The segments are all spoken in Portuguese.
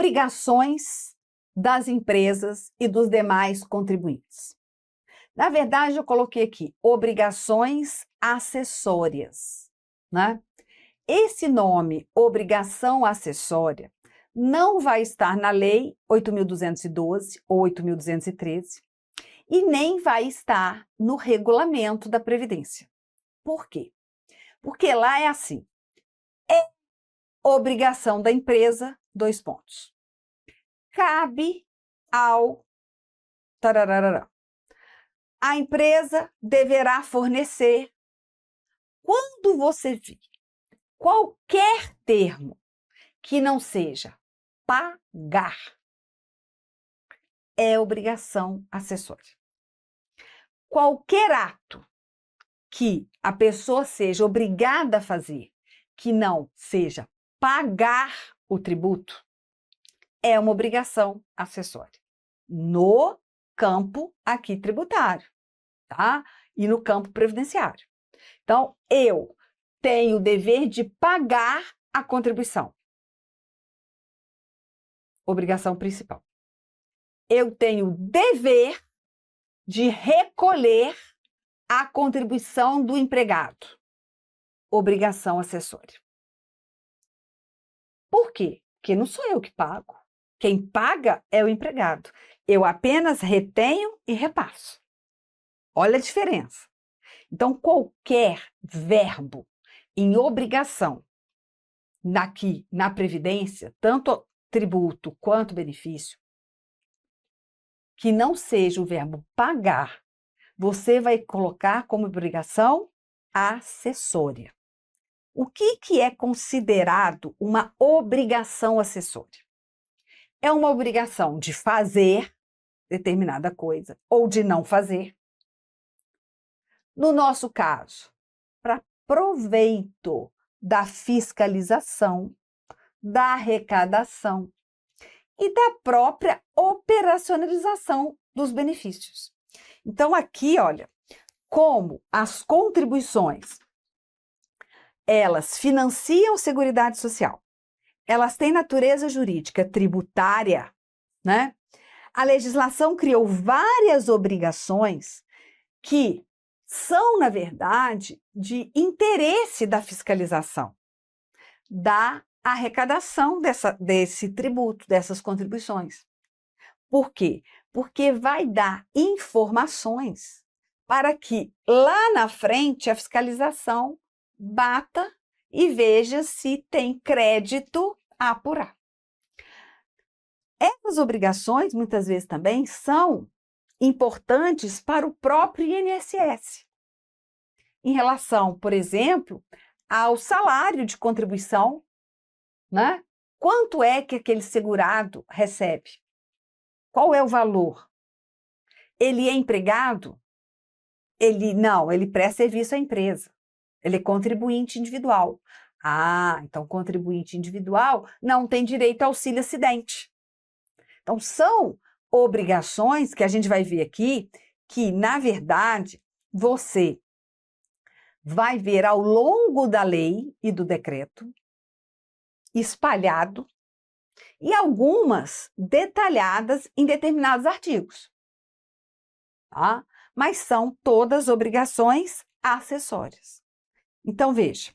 obrigações das empresas e dos demais contribuintes. Na verdade, eu coloquei aqui obrigações acessórias, né? Esse nome, obrigação acessória, não vai estar na Lei 8.212 ou 8.213 e nem vai estar no regulamento da Previdência. Por quê? Porque lá é assim, é obrigação da empresa, dois pontos. Cabe ao... tararará. A empresa deverá fornecer, quando você vir qualquer termo que não seja pagar, é obrigação acessória. Qualquer ato que a pessoa seja obrigada a fazer, que não seja pagar o tributo, é uma obrigação acessória. No campo aqui tributário, tá? E no campo previdenciário. Então, eu tenho o dever de pagar a contribuição. Obrigação principal. Eu tenho o dever de recolher a contribuição do empregado. Obrigação acessória. Por quê? Porque não sou eu que pago. Quem paga é o empregado. Eu apenas retenho e repasso. Olha a diferença. Então, qualquer verbo em obrigação aqui na Previdência, tanto tributo quanto benefício, que não seja o verbo pagar, você vai colocar como obrigação acessória. O que é considerado uma obrigação acessória? É uma obrigação de fazer determinada coisa ou de não fazer. No nosso caso, para proveito da fiscalização, da arrecadação e da própria operacionalização dos benefícios. Então, aqui, olha, como as contribuições, elas financiam a Seguridade Social, elas têm natureza jurídica tributária, né? A legislação criou várias obrigações que são, na verdade, de interesse da fiscalização, da arrecadação desse tributo, dessas contribuições. Por quê? Porque vai dar informações para que lá na frente a fiscalização bata e veja se tem crédito a apurar. Essas obrigações, muitas vezes também, são importantes para o próprio INSS, em relação, por exemplo, ao salário de contribuição, né? Quanto é que aquele segurado recebe? Qual é o valor? Ele é empregado? Não, ele presta serviço à empresa. Ele é contribuinte individual. Ah, então contribuinte individual não tem direito ao auxílio acidente. Então, são obrigações que a gente vai ver aqui que, na verdade, você vai ver ao longo da lei e do decreto, espalhado, e algumas detalhadas em determinados artigos. Tá? Mas são todas obrigações acessórias. Então, veja,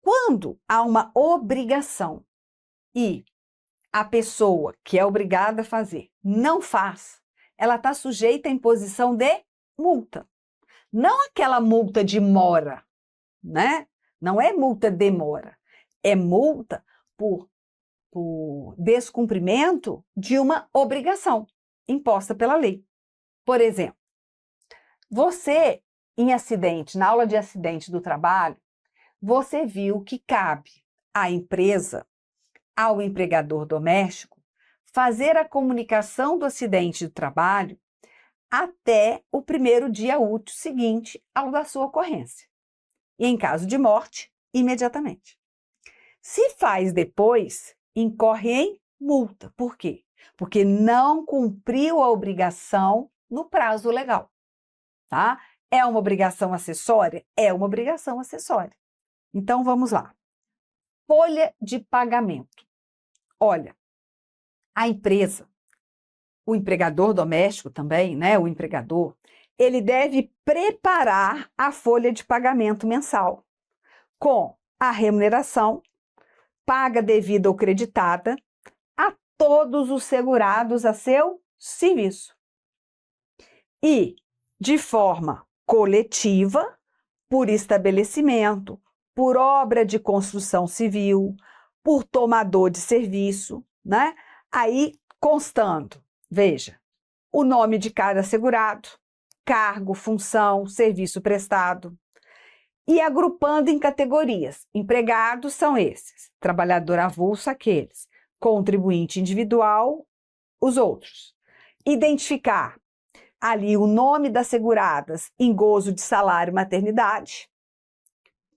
quando há uma obrigação e a pessoa que é obrigada a fazer não faz, ela está sujeita à imposição de multa. Não aquela multa de mora, né? Não é multa de mora, é multa por descumprimento de uma obrigação imposta pela lei. Por exemplo, você em acidente, na aula de acidente do trabalho, você viu que cabe à empresa, ao empregador doméstico, fazer a comunicação do acidente do trabalho até o primeiro dia útil seguinte ao da sua ocorrência. E em caso de morte, imediatamente. Se faz depois, incorre em multa. Por quê? Porque não cumpriu a obrigação no prazo legal. Tá? É uma obrigação acessória? É uma obrigação acessória. Então, vamos lá. Folha de pagamento. Olha, A empresa, o empregador doméstico também, né, o empregador, ele deve preparar a folha de pagamento mensal com a remuneração paga devida ou creditada a todos os segurados a seu serviço. E, de forma coletiva, por estabelecimento, por obra de construção civil, por tomador de serviço, né? Aí constando, veja, o nome de cada segurado, cargo, função, serviço prestado, e agrupando em categorias. Empregados são esses, trabalhador avulso aqueles, contribuinte individual, os outros. Identificar ali o nome das seguradas em gozo de salário maternidade,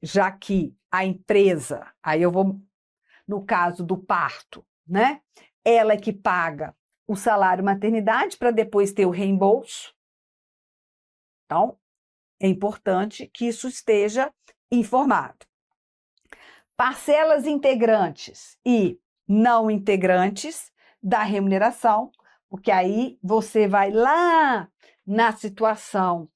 já que a empresa, aí eu vou no caso do parto, né? Ela é que paga o salário maternidade para depois ter o reembolso. Então, é importante que isso esteja informado. Parcelas integrantes e não integrantes da remuneração, porque aí você vai lá na situação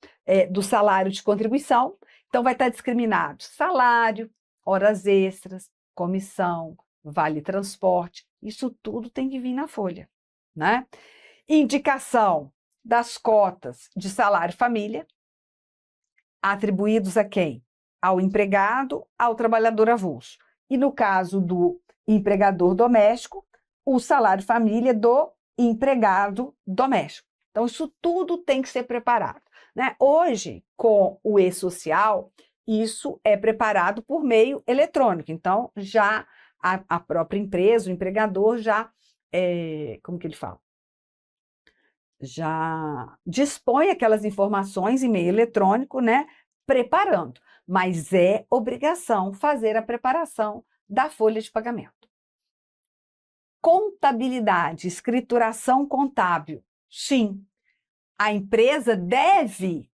do salário de contribuição, então vai estar discriminado salário, horas extras, comissão, vale transporte, isso tudo tem que vir na folha, né? Indicação das cotas de salário família, atribuídos a quem? Ao empregado, ao trabalhador avulso. E no caso do empregador doméstico, o salário família do empregado doméstico. Então, isso tudo tem que ser preparado, né? Hoje, com o e-social, isso é preparado por meio eletrônico. Então, já a própria empresa, o empregador já, como que ele fala? Já dispõe aquelas informações em meio eletrônico, né? Preparando. Mas é obrigação fazer a preparação da folha de pagamento. Contabilidade, escrituração contábil. Sim, a empresa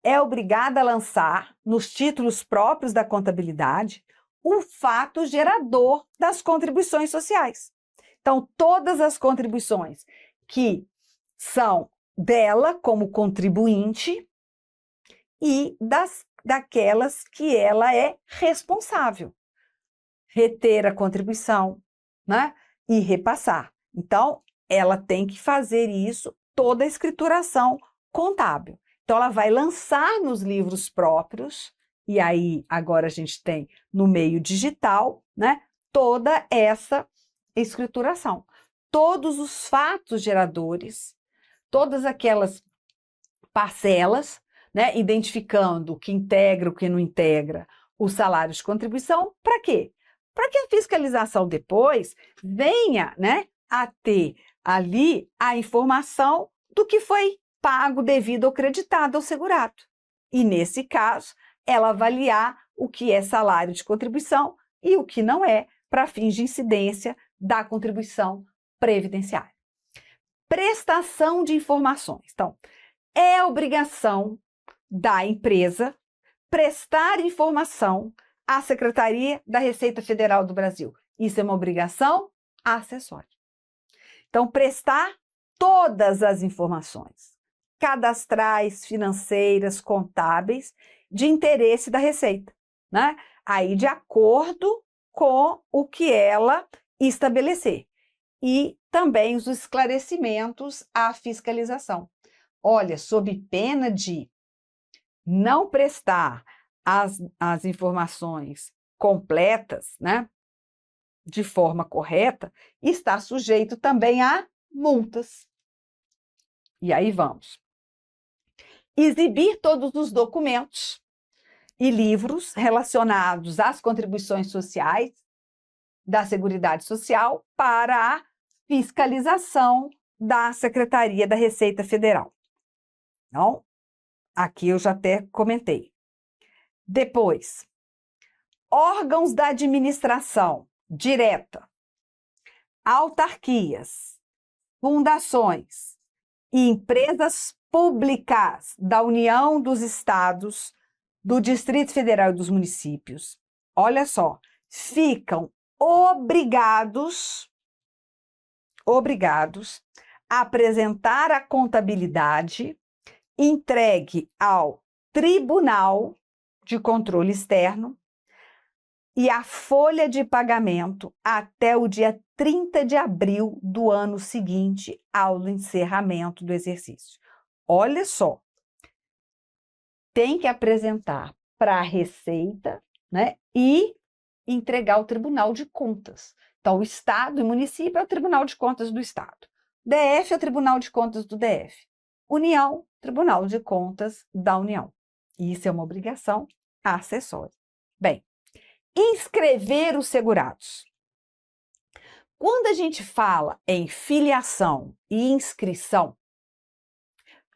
é obrigada a lançar, nos títulos próprios da contabilidade, o fato gerador das contribuições sociais. Então, todas as contribuições que são dela como contribuinte e daquelas que ela é responsável. Reter a contribuição, né? E repassar. Então, ela tem que fazer isso, toda a escrituração contábil. Então, ela vai lançar nos livros próprios, e aí agora a gente tem no meio digital, né? Toda essa escrituração. Todos os fatos geradores, todas aquelas parcelas, né? Identificando o que integra, o que não integra, o salário de contribuição, para quê? Para que a fiscalização depois venha, né, a ter ali a informação do que foi pago, devido ou creditado ao segurado. E, nesse caso, ela avaliar o que é salário de contribuição e o que não é, para fins de incidência da contribuição previdenciária. Prestação de informações. Então, é obrigação da empresa prestar informação à Secretaria da Receita Federal do Brasil. Isso é uma obrigação acessória. Então, prestar todas as informações cadastrais, financeiras, contábeis, de interesse da Receita, né? Aí, de acordo com o que ela estabelecer. E também os esclarecimentos à fiscalização. Olha, sob pena de não prestar as informações completas, né, de forma correta, está sujeito também a multas. E aí vamos. Exibir todos os documentos e livros relacionados às contribuições sociais da Seguridade Social para a fiscalização da Secretaria da Receita Federal. Então, aqui eu já até comentei. Depois, órgãos da administração direta, autarquias, fundações e empresas públicas da União, dos Estados, do Distrito Federal e dos municípios, olha só, ficam obrigados obrigados a apresentar a contabilidade entregue ao Tribunal de Controle Externo e a folha de pagamento até o dia 30 de abril do ano seguinte ao encerramento do exercício. Olha só, tem que apresentar para a Receita, né, e entregar ao Tribunal de Contas. Então, o Estado e o município é o Tribunal de Contas do Estado. DF é o Tribunal de Contas do DF. União, Tribunal de Contas da União. Isso é uma obrigação acessória. Bem, inscrever os segurados. Quando a gente fala em filiação e inscrição,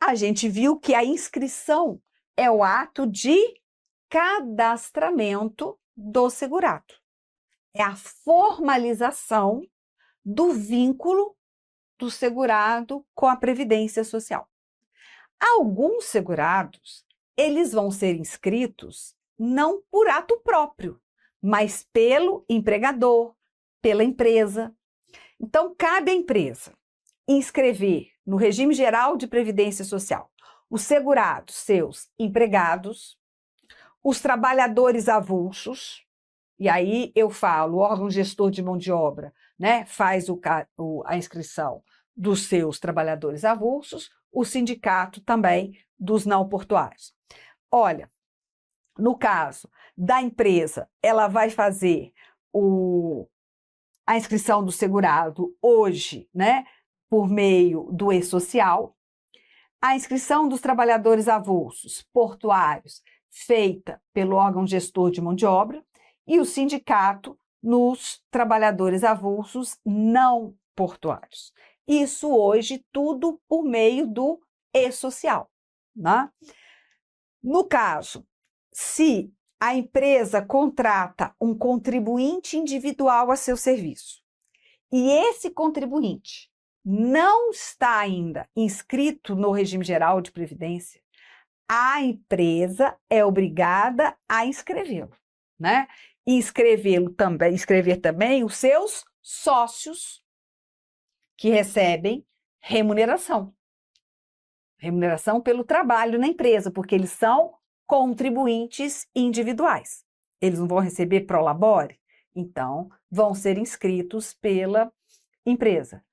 a gente viu que a inscrição é o ato de cadastramento do segurado. É a formalização do vínculo do segurado com a Previdência Social. Alguns segurados, eles vão ser inscritos não por ato próprio, mas pelo empregador, pela empresa. Então, cabe à empresa inscrever no regime geral de previdência social os segurados, seus empregados, os trabalhadores avulsos, e aí eu falo, o órgão gestor de mão de obra, né, faz a inscrição dos seus trabalhadores avulsos, o sindicato também dos não portuários. Olha, no caso da empresa, ela vai fazer a inscrição do segurado hoje, né, por meio do e-social, a inscrição dos trabalhadores avulsos portuários feita pelo órgão gestor de mão de obra e o sindicato nos trabalhadores avulsos não portuários. Isso hoje tudo por meio do e-social, né? No caso, se a empresa contrata um contribuinte individual a seu serviço e esse contribuinte não está ainda inscrito no regime geral de previdência, a empresa é obrigada a inscrevê-lo, né? Inscrever também os seus sócios que recebem remuneração pelo trabalho na empresa, porque eles são contribuintes individuais. Eles não vão receber prolabore, então vão ser inscritos pela empresa.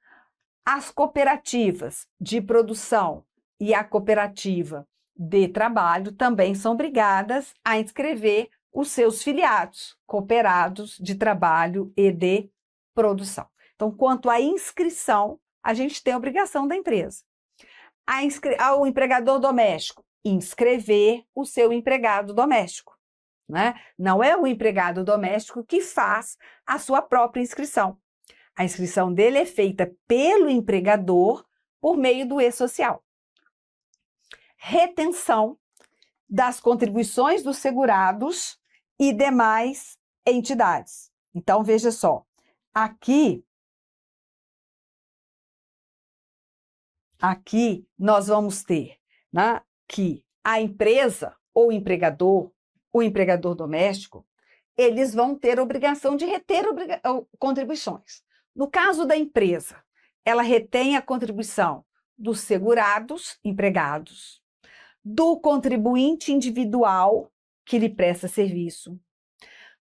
As cooperativas de produção e a cooperativa de trabalho também são obrigadas a inscrever os seus filiados, cooperados de trabalho e de produção. Então, quanto à inscrição, a gente tem a obrigação da empresa. Ao empregador doméstico, inscrever o seu empregado doméstico, né? Não é o empregado doméstico que faz a sua própria inscrição. A inscrição dele é feita pelo empregador por meio do e-social. Retenção das contribuições dos segurados e demais entidades. Então, veja só, aqui nós vamos ter, né, que a empresa ou o empregador doméstico, eles vão ter obrigação de reter contribuições. No caso da empresa, ela retém a contribuição dos segurados, empregados, do contribuinte individual que lhe presta serviço,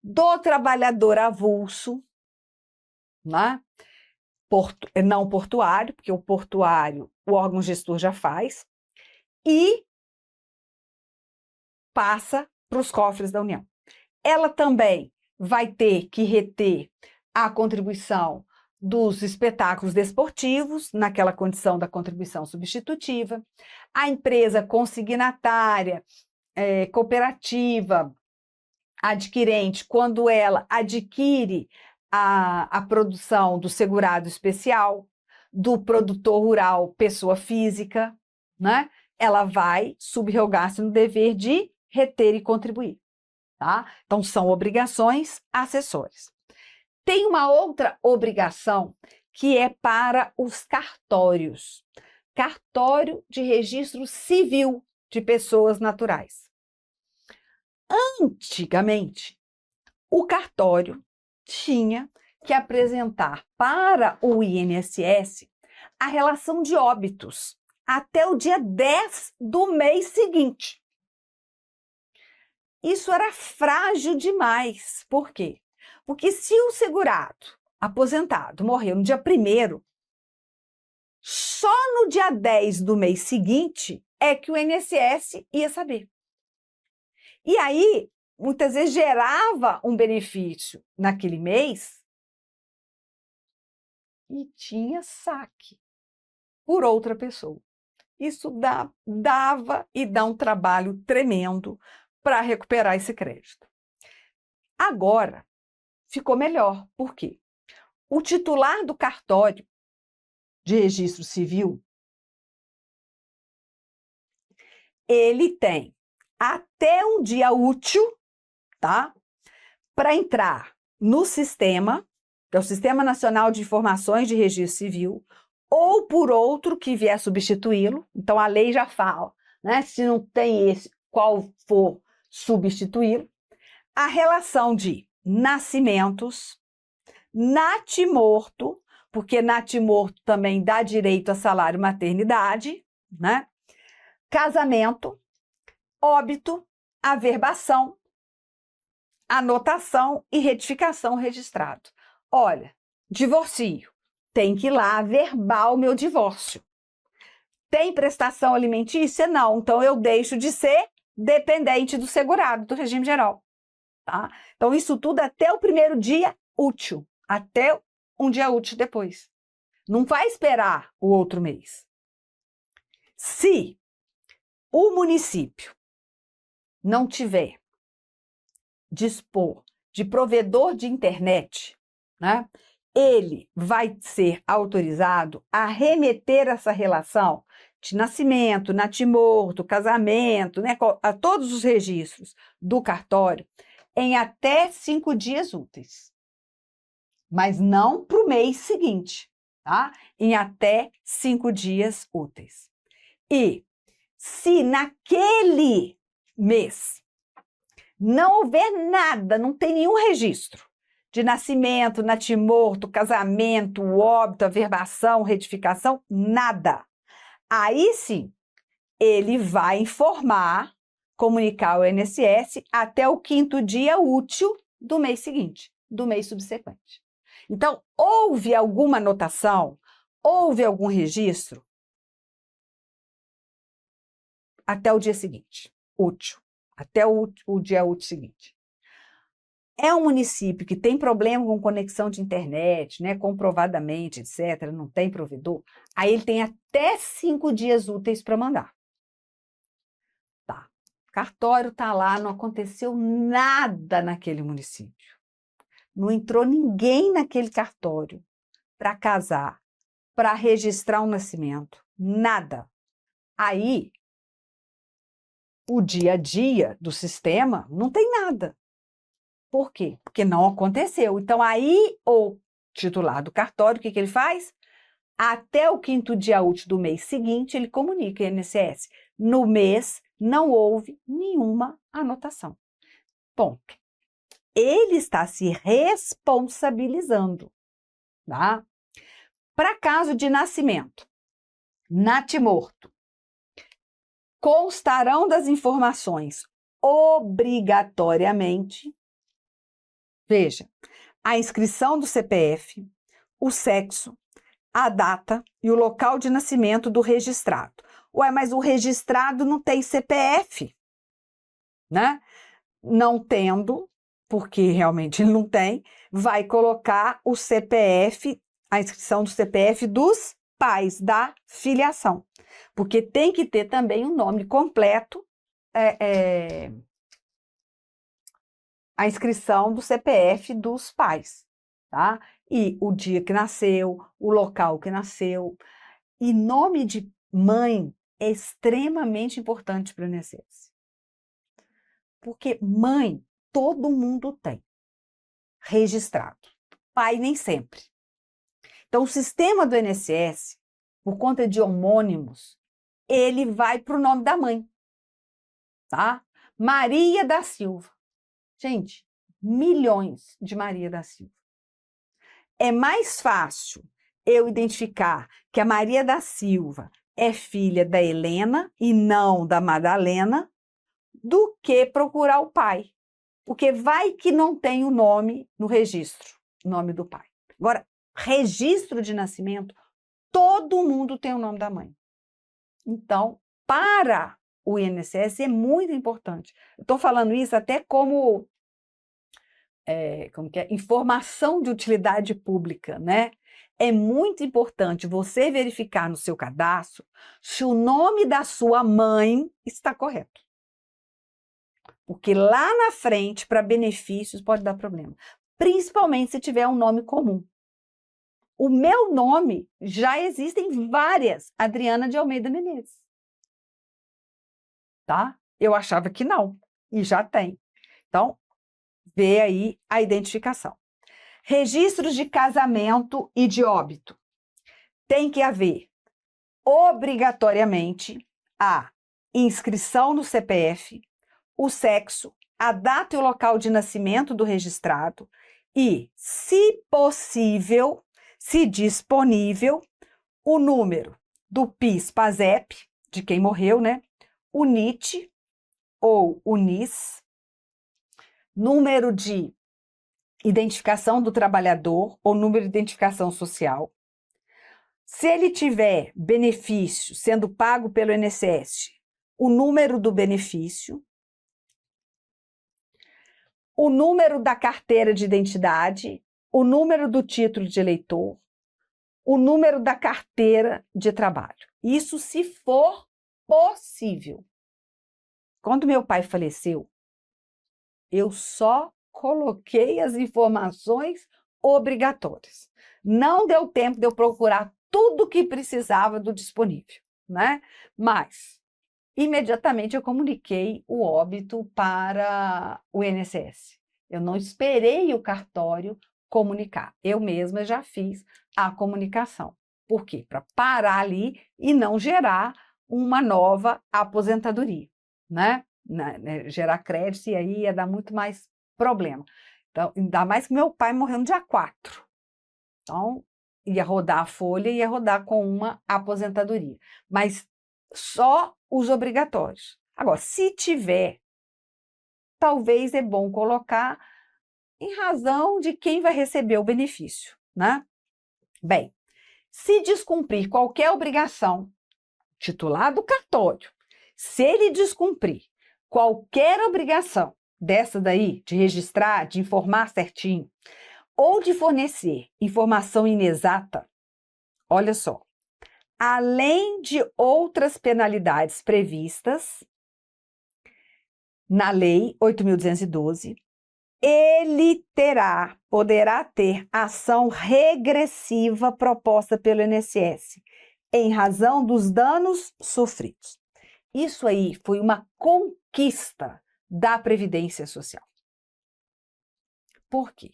do trabalhador avulso, né? Não portuário, porque o portuário o órgão gestor já faz, e passa para os cofres da União. Ela também vai ter que reter a contribuição dos espetáculos desportivos, naquela condição da contribuição substitutiva, a empresa consignatária, cooperativa, adquirente, quando ela adquire a produção do segurado especial, do produtor rural, pessoa física, né? Ela vai subrogar-se no dever de reter e contribuir, tá? Então, são obrigações acessórias. Tem uma outra obrigação que é para os cartórios. Cartório de registro civil de pessoas naturais. Antigamente, o cartório tinha que apresentar para o INSS a relação de óbitos até o dia 10 do mês seguinte. Isso era frágil demais. Por quê? Porque se o segurado, aposentado, morreu no dia 1º, só no dia 10 do mês seguinte é que o INSS ia saber. E aí, muitas vezes gerava um benefício naquele mês e tinha saque por outra pessoa. Isso dava e dá um trabalho tremendo para recuperar esse crédito. Agora, ficou melhor. Por quê? O titular do cartório de registro civil, ele tem até um dia útil, tá? Para entrar no sistema, que é o Sistema Nacional de Informações de Registro Civil, ou por outro que vier substituí-lo. Então, a lei já fala, né? Se não tem esse, qual for substituí-lo. A relação de nascimentos, natimorto, porque natimorto também dá direito a salário maternidade, né? Casamento, óbito, averbação, anotação e retificação registrado. Olha, divorcio, tem que ir lá averbar o meu divórcio. Tem prestação alimentícia? Não, então eu deixo de ser dependente do segurado, do regime geral. Tá? Então, isso tudo até o 1º dia útil, até um dia útil depois. Não vai esperar o outro mês. Se o município não tiver dispor de provedor de internet, né, ele vai ser autorizado a remeter essa relação de nascimento, natimorto, casamento, né, a todos os registros do cartório em até 5 dias úteis. Mas não para o mês seguinte, tá? Em até 5 dias úteis. E se naquele mês não houver nada, não tem nenhum registro de nascimento, natimorto, casamento, óbito, averbação, retificação, nada. Aí sim, ele vai informar, comunicar ao INSS até o 5º dia útil do mês seguinte, do mês subsequente. Então, houve alguma anotação, houve algum registro até o dia seguinte, útil, até o dia útil seguinte. É um município que tem problema com conexão de internet, né, comprovadamente, etc., não tem provedor, aí ele tem até 5 dias úteis para mandar. Tá. Cartório está lá, não aconteceu nada naquele município. Não entrou ninguém naquele cartório para casar, para registrar um nascimento, nada. Aí, o dia a dia do sistema não tem nada. Por quê? Porque não aconteceu. Então, aí, o titular do cartório, o que ele faz? Até o 5º dia útil do mês seguinte, ele comunica ao INSS. No mês, não houve nenhuma anotação. Ponto. Ele está se responsabilizando, tá? Para caso de nascimento, natimorto, constarão das informações obrigatoriamente, veja, a inscrição do CPF, o sexo, a data e o local de nascimento do registrado. Ué, mas o registrado não tem CPF, né? Não tendo, porque realmente ele não tem, vai colocar o CPF, a inscrição do CPF dos pais, da filiação. Porque tem que ter também o nome completo, a inscrição do CPF dos pais, tá? E o dia que nasceu, o local que nasceu. E nome de mãe é extremamente importante para o INSS. Porque mãe, todo mundo tem registrado. Pai, nem sempre. Então, o sistema do INSS, por conta de homônimos, ele vai para o nome da mãe, tá? Maria da Silva. Gente, milhões de Maria da Silva. é mais fácil eu identificar que a Maria da Silva é filha da Helena e não da Madalena, do que procurar o pai. Porque vai que não tem o nome no registro, o nome do pai. Agora, registro de nascimento, todo mundo tem o nome da mãe. Então, para o INSS é muito importante. Eu estou falando isso até como que é? Informação de utilidade pública, né? É muito importante você verificar no seu cadastro se o nome da sua mãe está correto. Porque lá na frente, para benefícios, pode dar problema. Principalmente se tiver um nome comum. O meu nome, já existem várias Adriana de Almeida Menezes. Tá? Eu achava que não, e já tem. Então, vê aí a identificação. Registros de casamento e de óbito. Tem que haver, obrigatoriamente, a inscrição no CPF, o sexo, a data e o local de nascimento do registrado e, se possível, se disponível, o número do PIS/PASEP, de quem morreu, né? O NIT ou o NIS, número de identificação do trabalhador ou número de identificação social. Se ele tiver benefício sendo pago pelo INSS, o número do benefício, o número da carteira de identidade, o número do título de eleitor, o número da carteira de trabalho. Isso se for possível. Quando meu pai faleceu, eu só coloquei as informações obrigatórias. Não deu tempo de eu procurar tudo que precisava do disponível, né? Mas, imediatamente eu comuniquei o óbito para o INSS. Eu não esperei o cartório comunicar. Eu mesma já fiz a comunicação. Por quê? Para parar ali e não gerar uma nova aposentadoria, né? Gerar crédito, e aí ia dar muito mais problema. Então, ainda mais que meu pai morreu no dia 4. Então, ia rodar a folha e ia rodar com uma aposentadoria. Mas só os obrigatórios. Agora, se tiver, talvez é bom colocar em razão de quem vai receber o benefício, né? Bem, se descumprir qualquer obrigação, titular do cartório, se ele descumprir qualquer obrigação dessa daí, de registrar, de informar certinho, ou de fornecer informação inexata, olha só, além de outras penalidades previstas na Lei 8.212, ele poderá ter ação regressiva proposta pelo INSS, em razão dos danos sofridos. Isso aí foi uma conquista da Previdência Social. Por quê?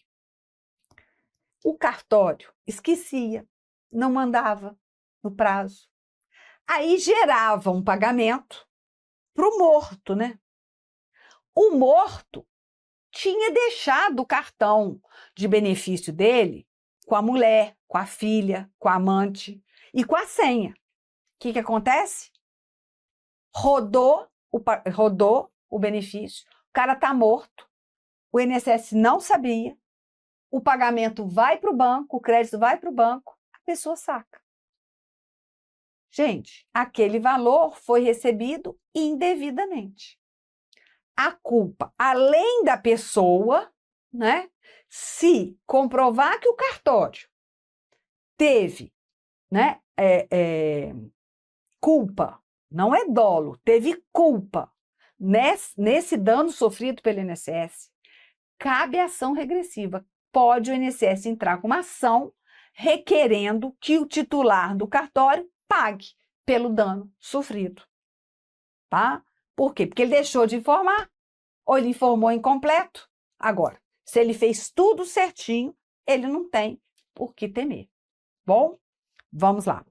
O cartório esquecia, não mandava no prazo. Aí gerava um pagamento para o morto, né? O morto tinha deixado o cartão de benefício dele com a mulher, com a filha, com a amante e com a senha. O que acontece? Rodou o benefício, o cara está morto, o INSS não sabia, o pagamento vai para o banco, o crédito vai para o banco, a pessoa saca. Gente, aquele valor foi recebido indevidamente. A culpa, além da pessoa, né? Se comprovar que o cartório teve, né, culpa, não é dolo, teve culpa nesse dano sofrido pelo INSS, cabe ação regressiva. Pode o INSS entrar com uma ação requerendo que o titular do cartório pague pelo dano sofrido. Tá? Por quê? Porque ele deixou de informar, ou ele informou incompleto. Agora, se ele fez tudo certinho, ele não tem por que temer. Bom, vamos lá.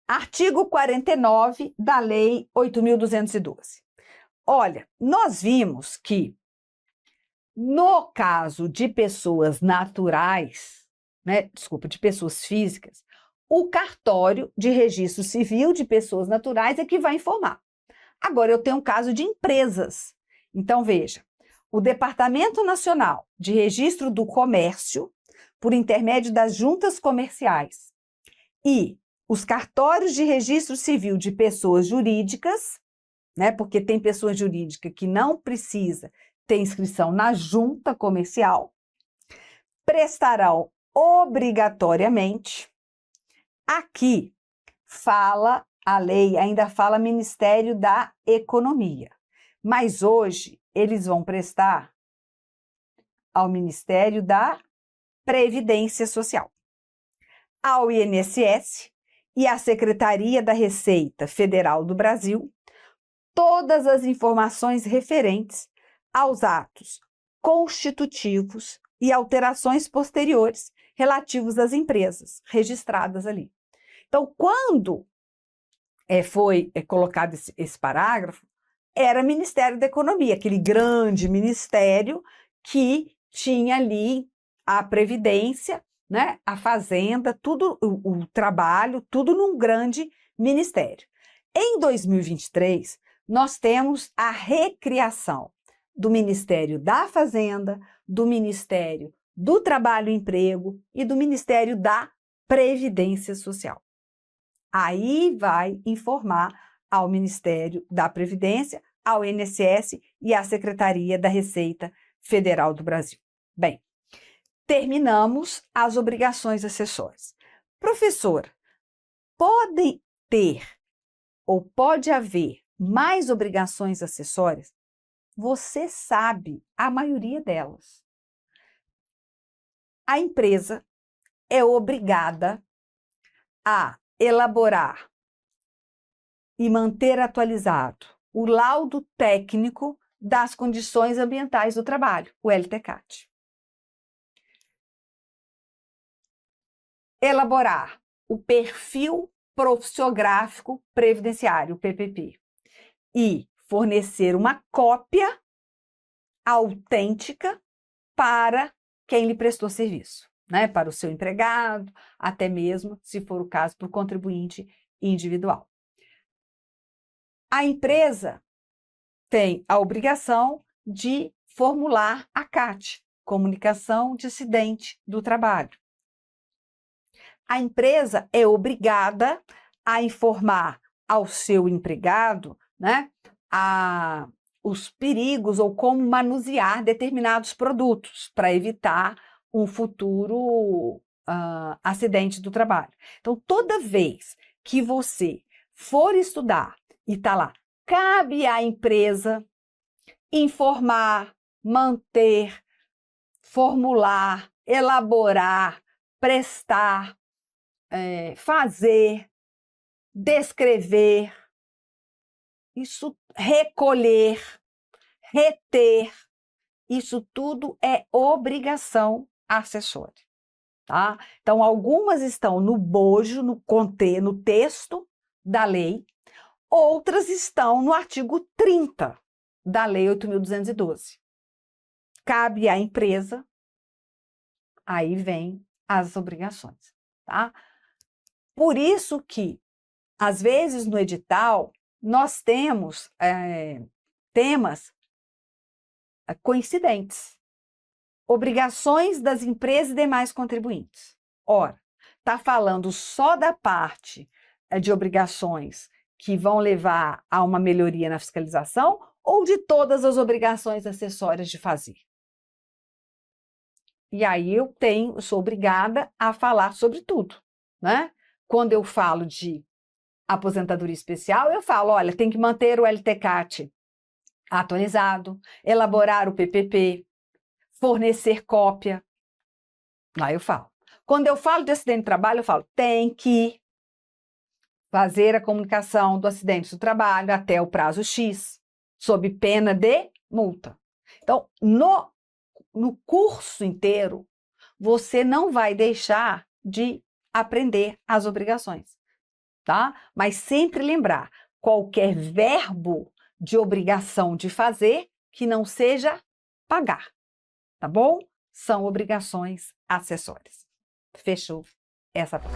Artigo 49 da Lei 8.212. Olha, nós vimos que, no caso de pessoas naturais, né? Desculpa, de pessoas físicas, o cartório de registro civil de pessoas naturais é que vai informar. Agora, eu tenho um caso de empresas. Então, veja, o Departamento Nacional de Registro do Comércio, por intermédio das juntas comerciais, e os cartórios de registro civil de pessoas jurídicas, né, porque tem pessoa jurídica que não precisa ter inscrição na junta comercial, prestarão obrigatoriamente. Aqui fala, a lei ainda fala Ministério da Economia, mas hoje eles vão prestar ao Ministério da Previdência Social, ao INSS e à Secretaria da Receita Federal do Brasil, todas as informações referentes aos atos constitutivos e alterações posteriores relativos às empresas registradas ali. Então, quando foi colocado esse parágrafo, era Ministério da Economia, aquele grande ministério que tinha ali a Previdência, né, a Fazenda, tudo, o trabalho, tudo num grande ministério. Em 2023, nós temos a recriação do Ministério da Fazenda, do Ministério do Trabalho e Emprego e do Ministério da Previdência Social. Aí vai informar ao Ministério da Previdência, ao INSS e à Secretaria da Receita Federal do Brasil. Bem, terminamos as obrigações acessórias. Professor, podem ter ou pode haver mais obrigações acessórias? Você sabe a maioria delas. A empresa é obrigada a elaborar e manter atualizado o laudo técnico das condições ambientais do trabalho, o LTCAT. Elaborar o perfil profissiográfico previdenciário, o PPP, e fornecer uma cópia autêntica para quem lhe prestou serviço, né? Para o seu empregado, até mesmo, se for o caso, para o contribuinte individual. A empresa tem a obrigação de formular a CAT, Comunicação de Acidente do Trabalho. A empresa é obrigada a informar ao seu empregado, né, os perigos ou como manusear determinados produtos para evitar um futuro acidente do trabalho. Então, toda vez que você for estudar e está lá, cabe à empresa informar, manter, formular, elaborar, prestar, fazer, descrever, isso, recolher, reter, isso tudo é obrigação acessória, tá? Então, algumas estão no bojo, no texto da lei, outras estão no artigo 30 da Lei 8.212. Cabe à empresa, aí vem as obrigações, tá? Por isso que, às vezes, no edital, nós temos temas coincidentes. Obrigações das empresas e demais contribuintes. Ora, está falando só da parte de obrigações que vão levar a uma melhoria na fiscalização ou de todas as obrigações acessórias de fazer? E aí eu sou obrigada a falar sobre tudo, né? Quando eu falo de aposentadoria especial, eu falo, olha, tem que manter o LTCAT atualizado, elaborar o PPP, fornecer cópia. Lá eu falo. Quando eu falo de acidente de trabalho, eu falo, tem que fazer a comunicação do acidente do trabalho até o prazo X, sob pena de multa. Então, no curso inteiro, você não vai deixar de aprender as obrigações, tá? Mas sempre lembrar, qualquer verbo de obrigação de fazer que não seja pagar, tá bom? São obrigações acessórias. Fechou essa parte.